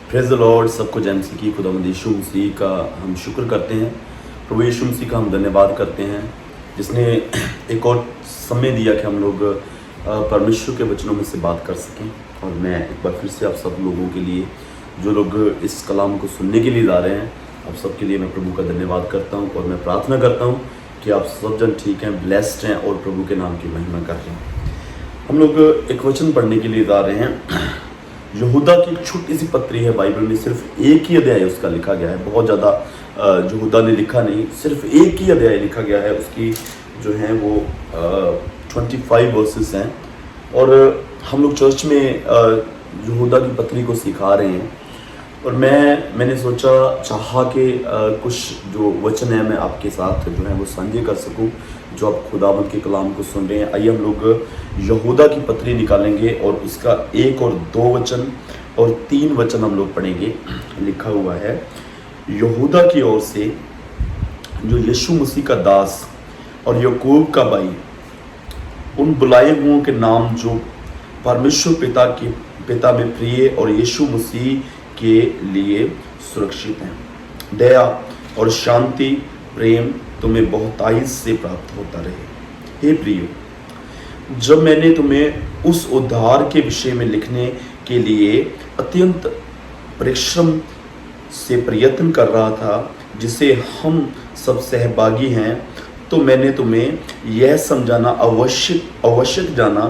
Praise the Lord. सबको जैमसी की खुदावंद यीशु मसीह का हम शुक्र करते हैं। प्रभु यीशु मसीह का हम धन्यवाद करते हैं जिसने एक और समय दिया कि हम लोग परमेश्वर के वचनों में से बात कर सकें। और मैं एक बार फिर से आप सब लोगों के लिए, जो लोग इस कलाम को सुनने के लिए जा रहे हैं, आप सब के लिए मैं प्रभु का धन्यवाद करता हूँ। और मैं प्रार्थना करता हूँ कि आप सब जन ठीक हैं, ब्लेस्ड हैं और प्रभु के नाम की महिमा कर रहे हैं। हम लोग एक वचन पढ़ने के लिए जा रहे हैं। यहूदा की एक छोटी सी पत्री है, बाइबल में सिर्फ एक ही अध्याय उसका लिखा गया है। बहुत ज़्यादा यहूदा ने लिखा नहीं, सिर्फ एक ही अध्याय लिखा गया है। उसकी जो है वो 25 वर्सेस हैं। और हम लोग चर्च में यहूदा की पत्री को सिखा रहे हैं। और मैंने चाहा कि कुछ जो वचन है मैं आपके साथ जो है वो साझे कर सकूं, जो आप खुदावंद के कलाम को सुन रहे हैं। आइए हम लोग यहूदा की पत्री निकालेंगे और उसका 1 और 2 वचन और 3 वचन हम लोग पढ़ेंगे। लिखा हुआ है, यहूदा की ओर से जो यीशु मसीह का दास और याकूब का भाई, उन बुलाए हुओं के नाम जो परमेश्वर पिता में प्रिय और यीशु मसीह के लिए सुरक्षित हैं। दया और शांति प्रेम तुम्हें बहुतायत से प्राप्त होता रहे। हे प्रियो, जब मैंने तुम्हें उस उद्धार के विषय में लिखने के लिए अत्यंत परिश्रम से प्रयत्न कर रहा था, जिसे हम सब सहभागी हैं, तो मैंने तुम्हें यह समझाना आवश्यक जाना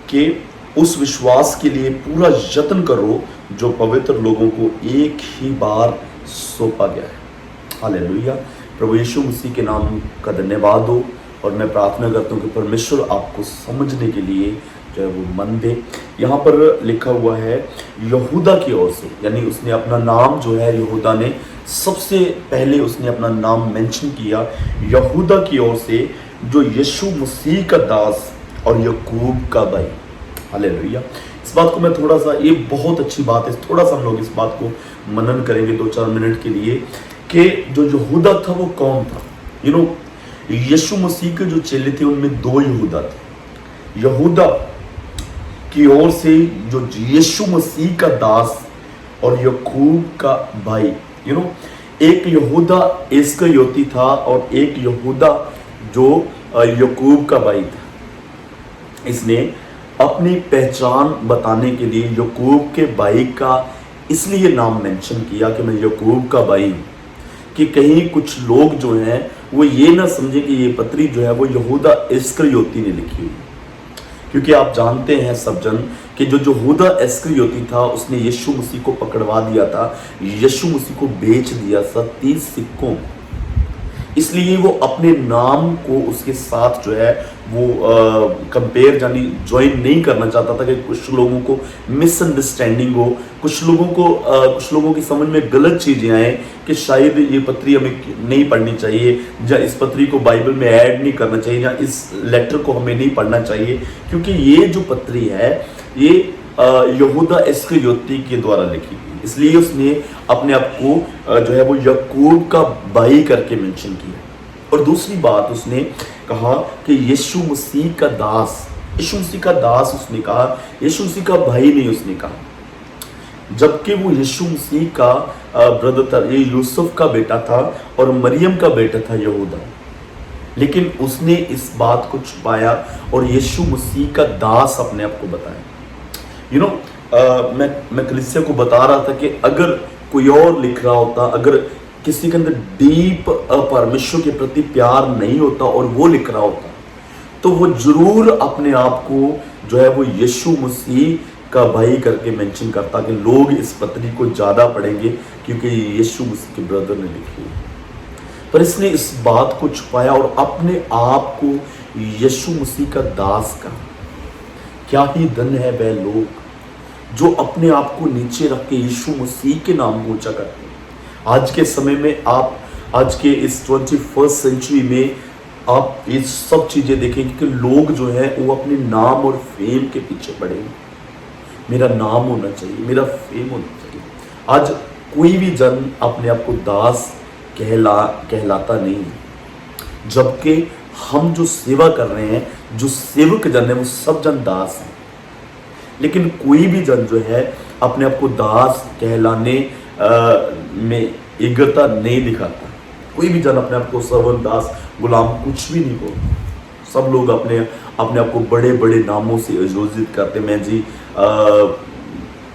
कि उस विश्वास के लिए पूरा यत्न करो जो पवित्र लोगों को एक ही बार सौंपा गया है। हालेलुया। प्रभु यीशु मसीह के नाम का धन्यवाद हो। और मैं प्रार्थना करता हूँ कि परमेश्वर आपको समझने के लिए जो है वो मन दे। यहाँ पर लिखा हुआ है यहूदा की ओर से, यानी उसने अपना नाम जो है, यहूदा ने सबसे पहले उसने अपना नाम मेंशन किया। यहूदा की ओर से जो यीशु मसीह का दास और याकूब का भाई। हालेलुया। इस बात को मैं थोड़ा सा, ये बहुत अच्छी बात है, थोड़ा सा हम लोग इस बात को मनन करेंगे 2-4 मिनट के लिए कि जो यहूदा था वो कौन था। यीशु मसीह के जो चेले थे उनमें 2 यहूदा थे। यहूदा की ओर से जो यीशु मसीह का दास और याकूब का भाई। एक यहूदा इस्करियोती था और एक यहूदा जो याकूब का भाई था। इसने अपनी पहचान बताने के लिए याकूब के भाई का इसलिए नाम मेंशन किया कि मैं याकूब का भाई हूं, कि कहीं कुछ लोग जो हैं वो ये ना समझे कि ये पत्री जो है वो यहूदा इस्करियोती ने लिखी हुई। क्योंकि आप जानते हैं सब जन कि जो यहूदा इस्करियोती था उसने यीशु मसीह को पकड़वा दिया था, यीशु मसीह को बेच दिया था 30 सिक्कों। इसलिए वो अपने नाम को उसके साथ जो है वो कंपेयर यानी ज्वाइन नहीं करना चाहता था कि कुछ लोगों को मिसअंडरस्टैंडिंग हो, कुछ लोगों की समझ में गलत चीज़ें आए कि शायद ये पत्री हमें नहीं पढ़नी चाहिए, या इस पत्री को बाइबल में ऐड नहीं करना चाहिए, या इस लेटर को हमें नहीं पढ़ना चाहिए। क्योंकि ये जो पत्री है ये यहूदा इस्करियोती के द्वारा लिखी गई, इसलिए उसने अपने आप को जो है वो याकूब का भाई करके मेंशन किया। और दूसरी बात उसने कहा कि यीशु मसीह का दास, यीशु मसीह का दास उसने कहा, यीशु मसीह का भाई नहीं उसने कहा। जबकि वो यीशु मसीह का ब्रदर था, ये यूसुफ का बेटा था और मरियम का बेटा था यहूदा। लेकिन उसने इस बात को छुपाया और यीशु मसीह का दास अपने आप को बताया। मैं कलीसिया को बता रहा था कि अगर कोई और लिख रहा होता, अगर किसी के अंदर डीप परमेश्वर के प्रति प्यार नहीं होता और वो लिख रहा होता, तो वो जरूर अपने आप को जो है वो यीशु मसीह का भाई करके मेंशन करता कि लोग इस पत्री को ज़्यादा पढ़ेंगे क्योंकि यीशु मसीह के ब्रदर ने लिखी है। पर इसने इस बात को छुपाया और अपने आप को यीशु मसीह का दास कहा। क्या ही धन्य है वह लोग जो अपने आप को नीचे रख के यीशु मसीह के नाम को ऊंचा करते हैं। आज के समय में आप, आज के इस 21st सेंचुरी में आप ये सब चीज़ें देखेंगे कि लोग जो है वो अपने नाम और फेम के पीछे पड़े। मेरा नाम होना चाहिए, मेरा फेम होना चाहिए। आज कोई भी जन अपने आप को दास कहलाता नहीं है, जबकि हम जो सेवा कर रहे हैं, जो सेवक जन है, वो सब जन दास हैं। लेकिन कोई भी जन जो है अपने आप को दास कहलाने में एग्रता नहीं दिखाता। कोई भी जन अपने आप को सर्वंट, दास, गुलाम कुछ भी नहीं बोलता। सब लोग अपने अपने आप को बड़े बड़े नामों से आयोजित करते। मैं जी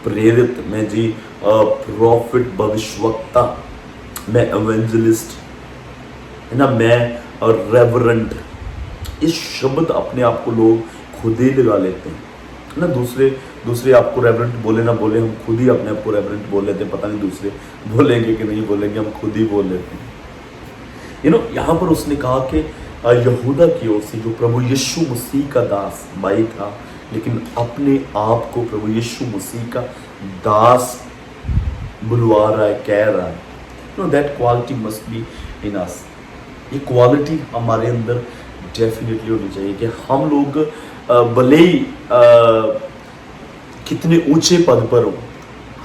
प्रेरित, मैं जी प्रॉफिट, भविष्यवक्ता, मैं एवेंजलिस्ट, है ना, मैं रेवरेंट। इस शब्द अपने आप को लोग खुद ही लगा लेते हैं, है ना। दूसरे आपको रेवरेंट बोले ना बोले, हम खुद ही अपने आप को रेवरेंट बोल लेते हैं। पता नहीं दूसरे बोलेंगे कि नहीं बोलेंगे, हम खुद ही बोल लेते हैं। यहाँ पर उसने कहा कि यहूदा की ओर से जो प्रभु यीशु मसीह का दास भाई था, लेकिन अपने आप को प्रभु यीशु मसीह का दास बुलवा रहा है, कह रहा है। That quality must be in us. ये क्वालिटी हमारे अंदर डेफिनेटली होनी चाहिए कि हम लोग भले ही कितने ऊंचे पद पर हो,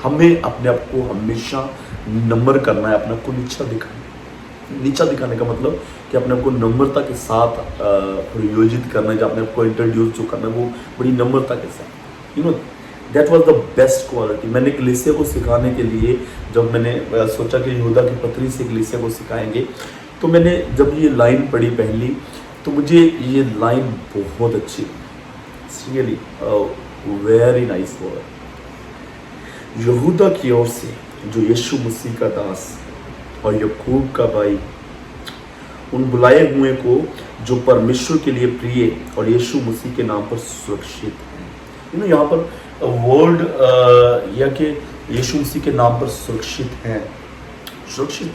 हमें अपने आप को हमेशा नम्र करना है, अपने आप को नीचा दिखाने का मतलब कि अपने आप को नम्रता के साथ प्रयोजित करना है। जो अपने आप को इंट्रोड्यूस जो करना है वो बड़ी नम्रता के साथ। That was the best quality. मैंने कलीसिया को सिखाने के लिए जब मैंने सोचा कि यहूदा की पत्री से कलीसिया को सिखाएंगे, तो मैंने जब ये लाइन पढ़ी पहली, तो मुझे ये लाइन बहुत अच्छी लगी। Really very nice word. यहूदा की ओर से जो यीशु मसीह का दास और याकूब का भाई, उन बुलाए हुए को जो परमेश्वर के लिए प्रिय और यीशु मसीह के नाम पर सुरक्षित है। यहाँ पर वर्ड या कि यीशु मसीह के नाम पर सुरक्षित हैं। सुरक्षित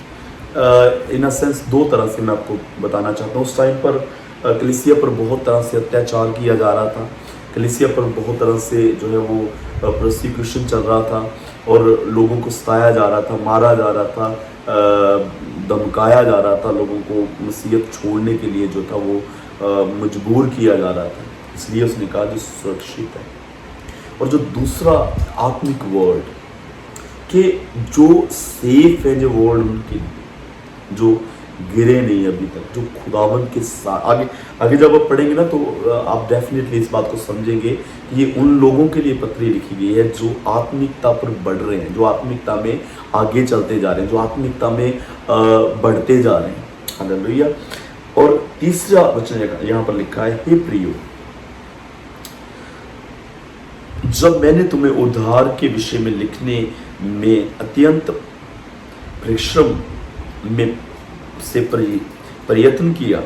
इन अ सेंस दो तरह से मैं आपको बताना चाहता हूँ। उस टाइम पर कलीसिया पर बहुत तरह से अत्याचार किया जा रहा था। कलीसिया पर बहुत तरह से जो है वो प्रोसिक्यूशन चल रहा था और लोगों को सताया जा रहा था, मारा जा रहा था, धमकाया जा रहा था। लोगों को मसीहत छोड़ने के लिए जो था वो मजबूर किया जा रहा था। इसलिए उसने कहा जो सुरक्षित है। और जो दूसरा आत्मिक वर्ड कि जो सेफ है, जो वर्ड उनके लिए जो गिरे नहीं अभी तक, जो खुदावंद के साथ आगे जब आप पढ़ेंगे ना, तो आप डेफिनेटली इस बात को समझेंगे कि ये उन लोगों के लिए पत्री लिखी गई है जो आत्मिकता पर बढ़ रहे हैं, जो आत्मिकता में आगे चलते जा रहे हैं, जो आत्मिकता में बढ़ते जा रहे हैं। हालेलुया। और तीसरा वचन यहाँ पर लिखा है, हे प्रियो, जब मैंने तुम्हें उद्धार के विषय में लिखने में अत्यंत परिश्रम में से प्रयत्न किया,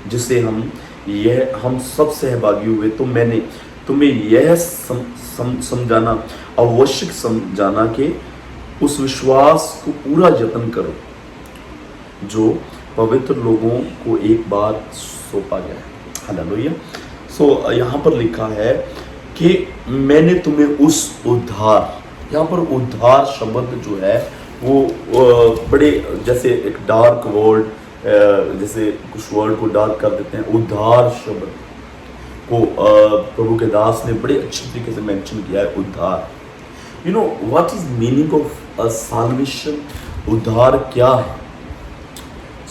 जिसे हम सब सहभागी हुए, तो मैंने तुम्हें यह समझाना आवश्यक समझाना कि उस विश्वास को पूरा यत्न करो जो पवित्र लोगों को एक बार सौंपा गया है। हालेलुया। सो यहाँ पर लिखा है कि मैंने तुम्हें उस उद्धार, यहाँ पर उद्धार शब्द जो है वो बड़े जैसे एक डार्क वर्ड, जैसे कुछ वर्ड को डार्क कर देते हैं, उद्धार शब्द को प्रभु के दास ने बड़े अच्छे तरीके से मेंशन किया है। उद्धार, you know what is meaning of a salvation? उद्धार क्या है?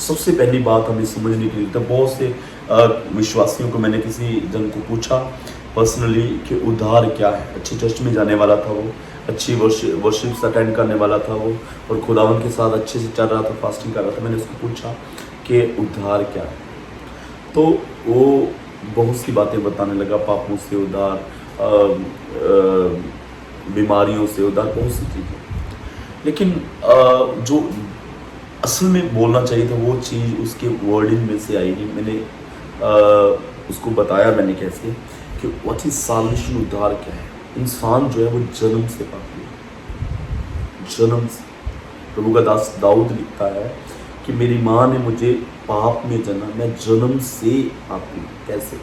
सबसे पहली बात हमें समझने की जरूरत है। बहुत से विश्वासियों को मैंने किसी जन को पूछा पर्सनली कि उद्धार क्या है। अच्छी चर्च में जाने वाला था वो, अच्छी वर्शिप्स अटेंड करने वाला था वो, और खुदावन के साथ अच्छे से चल रहा था, फास्टिंग कर रहा था। मैंने उसको पूछा कि उद्धार क्या है, तो वो बहुत सी बातें बताने लगा। पापों से उद्धार, बीमारियों से उद्धार, बहुत सी चीज़ें। लेकिन जो असल में बोलना चाहिए था वो चीज़ उसके वर्डिंग में से आई नहीं। मैंने उसको बताया मैंने कैसे कि व्हाट इज साल्वेशन, उद्धार क्या है। इंसान जो है वो जन्म से पापी है, जन्म से। प्रभु का दास दाऊद लिखता है कि मेरी माँ ने मुझे पाप में जना, मैं जन्म से पापी। कैसे?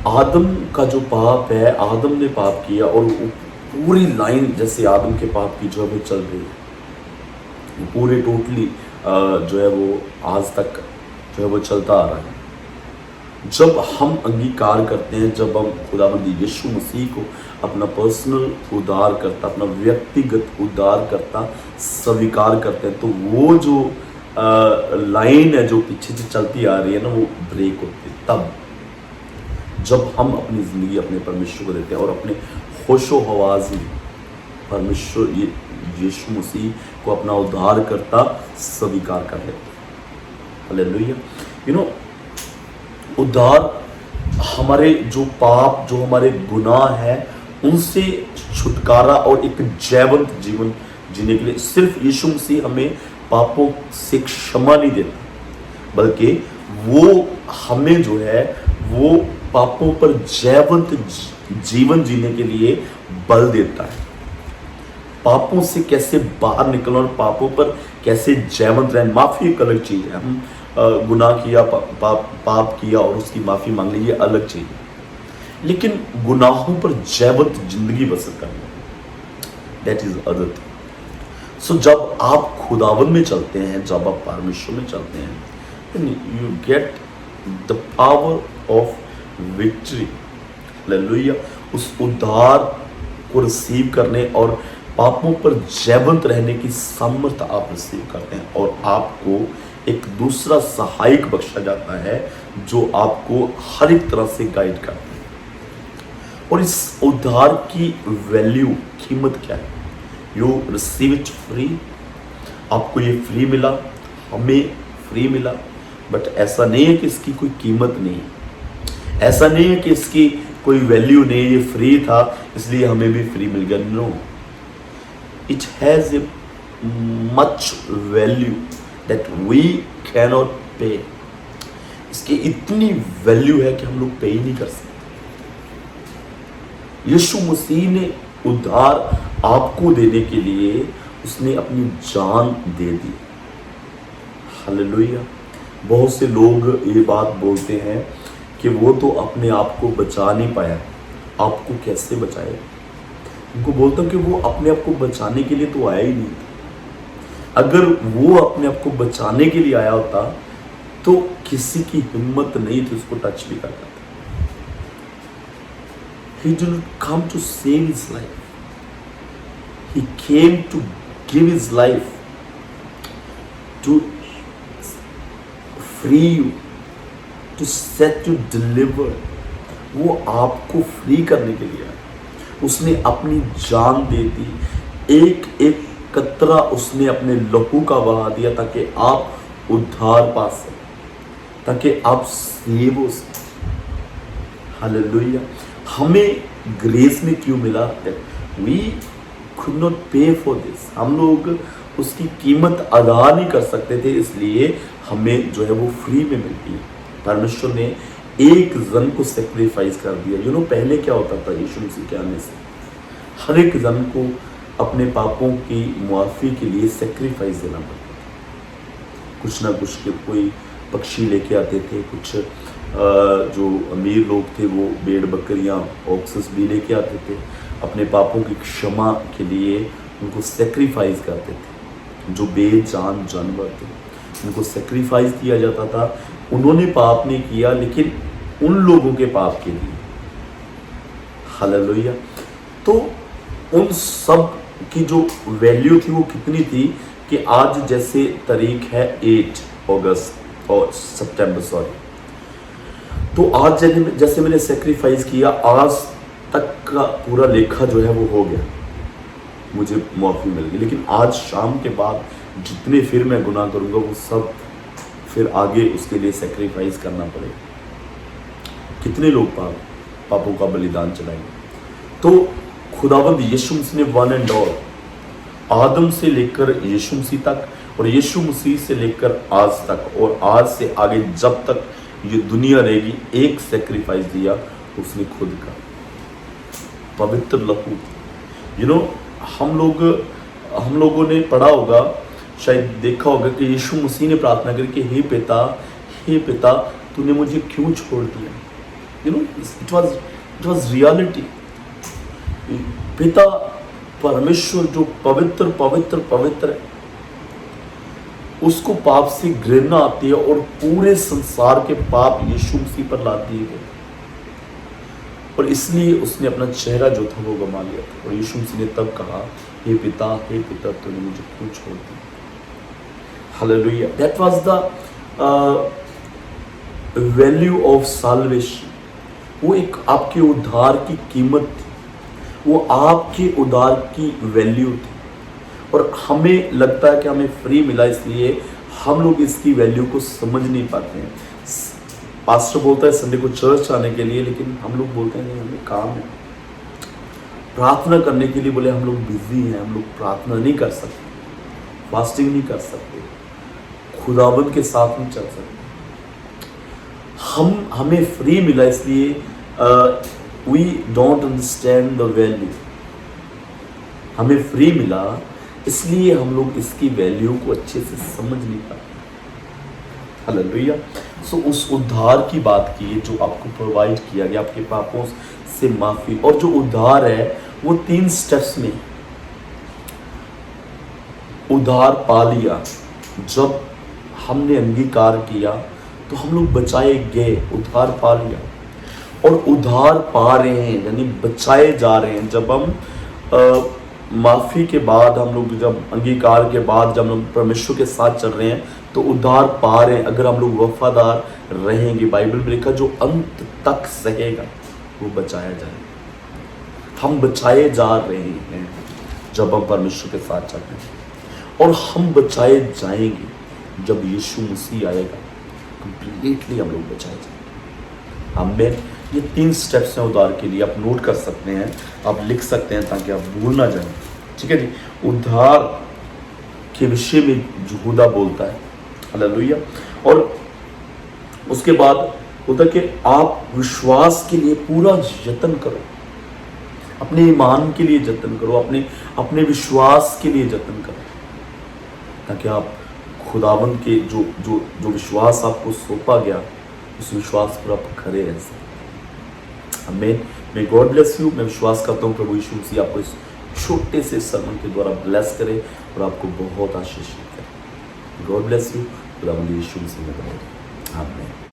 आदम का जो पाप है, आदम ने पाप किया और पूरी लाइन जैसे आदम के पाप की जो है वो चल रही है, पूरे टोटली जो है वो आज तक जो है वो चलता आ रहा है। जब हम अंगीकार करते हैं, जब हम खुदावंद यीशु मसीह को अपना पर्सनल उद्धार करता, अपना व्यक्तिगत उद्धार करता स्वीकार करते हैं, तो वो जो लाइन है जो पीछे से चलती आ रही है ना, वो ब्रेक होती है। तब जब हम अपनी ज़िंदगी अपने परमेश्वर को देते हैं और अपने होशो हवास में परमेश्वर यीशु मसीह को अपना उद्धारकर्ता स्वीकार कर लेते हैं। हालेलुया। यू नो, उद्धार हमारे जो पाप, जो हमारे गुनाह है, उनसे छुटकारा और एक जयवंत जीवन जीने के लिए सिर्फ यीशु मसीह हमें पापों से क्षमा नहीं देता, बल्कि वो हमें जो है वो पापों पर जयवंत जीवन जीने के लिए बल देता है। पापों से कैसे बाहर निकलना और पापों पर कैसे जयवंत रहना, माफ़ी एक अलग चीज़ है। हम गुनाह किया, पाप किया और उसकी माफ़ी मांग ली, ये अलग चीज़ है। लेकिन गुनाहों पर जयवंत जिंदगी बसर करना, दैट इज अदर थिंग। सो जब आप खुदावन में चलते हैं, जब आप परमेश्वर में चलते हैं, then you get the power of victory। Hallelujah. उस उद्धार को रिसीव करने और पापों पर जयवंत रहने की सामर्थ्य आप रिसीव करते हैं, और आपको एक दूसरा सहायक बख्शा जाता है जो आपको हर एक तरह से गाइड करता है। और इस उद्धार की वैल्यू, कीमत क्या है? You receive it free. आपको ये फ्री मिला, हमें फ्री मिला, बट ऐसा नहीं है कि इसकी कोई कीमत नहीं है, ऐसा नहीं है कि इसकी कोई वैल्यू नहीं, ये फ्री था इसलिए हमें भी फ्री मिल गया। No, it has a much value that we cannot pay. इसकी इतनी वैल्यू है कि हम लोग पे ही नहीं कर सकते। यीशु मसीह ने उद्धार आपको देने के लिए उसने अपनी जान दे दी। हालेलुया। बहुत से लोग ये बात बोलते हैं कि वो तो अपने आप को बचा नहीं पाया, आपको कैसे बचाए? उनको बोलता हूँ कि वो अपने आप को बचाने के लिए तो आया ही नहीं था। अगर वो अपने आप को बचाने के लिए आया होता तो किसी की हिम्मत नहीं थी उसको टच भी करना। He didn't come to save his life. He came to give his life to free you, to set you delivered। वो आपको फ्री करने के लिए आया। उसने अपनी जान दे दी, एक एक कतरा उसने अपने लहू का बहा दिया ताकि आप उद्धार पा सकें, ताकि आप सेव हो सकें। हालेलुया। हमें ग्रेस में क्यों मिला? वी कुड नॉट पे फॉर दिस। हम लोग उसकी कीमत अदा नहीं कर सकते थे, इसलिए हमें जो है वो फ्री में मिलती है। परमेश्वर ने एक जन को सेक्रीफाइस कर दिया। यू नो, पहले क्या होता था? यीशु मसीह के आने से हर एक जन को अपने पापों की मुआफ़ी के लिए सेक्रीफाइस देना पड़ता था। कुछ ना कुछ, कोई पक्षी लेके आते थे, कुछ जो अमीर लोग थे वो भेड़ बकरियां, ऑक्सेस भी लेके आते थे। अपने पापों की क्षमा के लिए उनको सेक्रीफाइस करते थे। जो बेजान जानवर थे उनको सेक्रीफाइस किया जाता था। उन्होंने पाप नहीं किया, लेकिन उन लोगों के पाप के लिए। हालेलुया। तो उन सब की जो वैल्यू थी वो कितनी थी कि आज जैसे तारीख है 8 अगस्त और सितंबर, तो आज जैसे मैंने सेक्रीफाइस किया, आज तक का पूरा लेखा जो है वो हो गया, मुझे माफ़ी मिल गई। लेकिन आज शाम के बाद जितने फिर मैं गुनाह करूँगा वो सब फिर आगे उसके लिए सेक्रीफाइस करना पड़ेगा। कितने लोग पापों का बलिदान चलाएंगे? तो खुदावंद यीशु मसीह ने वन एंड ऑल, आदम से लेकर यीशु मसीह तक और यीशु मसीह से लेकर आज तक और आज से आगे जब तक ये दुनिया रहेगी, एक सेक्रीफाइस दिया उसने खुद का, पवित्र लहू। यू नो, हम लोगों ने पढ़ा होगा, शायद देखा होगा कि यीशु मसीह ने प्रार्थना करी कि हे पिता तूने मुझे क्यों छोड़ दिया। You know, it was reality. पिता परमेश्वर जो पवित्र पवित्र पवित्र है, उसको पाप से घृणा आती है और पूरे संसार के पाप यीशु मसीह पर ला दिए गए, और इसलिए उसने अपना चेहरा जो था वो गमा लिया था। और यीशु मसीह ने तब कहा, हे पिता तूने मुझे क्यों छोड़ दिया। Hallelujah. That was the value of solvation. वो एक आपके उद्धार की कीमत थी। वो आपके उधार की वैल्यू थी। और हमें लगता है कि हमें फ्री मिला, इसलिए हम लोग इसकी वैल्यू को समझ नहीं पाते हैं। पास्टर बोलता है संडे को चर्च आने के लिए, लेकिन हम लोग बोलते हैं नहीं, हमें काम है। प्रार्थना करने के लिए बोले हम लोग बिजी हैं, हम लोग प्रार्थना नहीं कर सकते, फास्टिंग नहीं कर सकते, खुदावंद के साथ नहीं चल सकते। हमें फ्री मिला, इसलिए we don't understand the value. हमें फ्री मिला इसलिए हम लोग इसकी वैल्यू को अच्छे से समझ नहीं पाते। हालेलुया। सो उस उद्धार की बात की जो आपको प्रोवाइड किया गया, आपके पापों से माफी, और जो उद्धार है वो 3 स्टेप्स में। उद्धार पा लिया, जब हमने अंगीकार किया तो हम लोग बचाए गए, उद्धार पा लिया। और उद्धार पा रहे हैं यानी बचाए जा रहे हैं। जब हम माफ़ी के बाद, हम लोग जब अंगीकार के बाद जब हम परमेश्वर के साथ चल रहे हैं तो उद्धार पा रहे हैं। अगर हम लोग वफादार रहेंगे, बाइबल में लिखा जो अंत तक सहेगा वो बचाया जाएगा। हम बचाए जा रहे हैं जब हम परमेश्वर के साथ चल रहे हैं, और हम बचाए जाएंगे जब यीशु मसीह आएगा। कंप्लीटली हम लोग बचाए जाएंगे। आमीन। ये 3 स्टेप्स हैं उद्धार के लिए, आप नोट कर सकते हैं, आप लिख सकते हैं ताकि आप भूल ना जाएं। ठीक है जी। उद्धार के विषय में यहूदा बोलता है। हालेलुया। और उसके बाद होता है कि आप विश्वास के लिए पूरा यत्न करो, अपने ईमान के लिए यत्न करो, अपने विश्वास के लिए यत्न करो, ताकि आप खुदावंद के जो विश्वास आपको सौंपा गया उस विश्वास पर आप खड़े रह सकें। आमीन। May God bless you. मैं विश्वास करता हूँ प्रभु यीशु मसीह आपको इस छोटे से sermon के द्वारा ब्लेस करे और आपको बहुत आशीष करे। God bless you. खुदावंद यीशु मसीह में आमीन।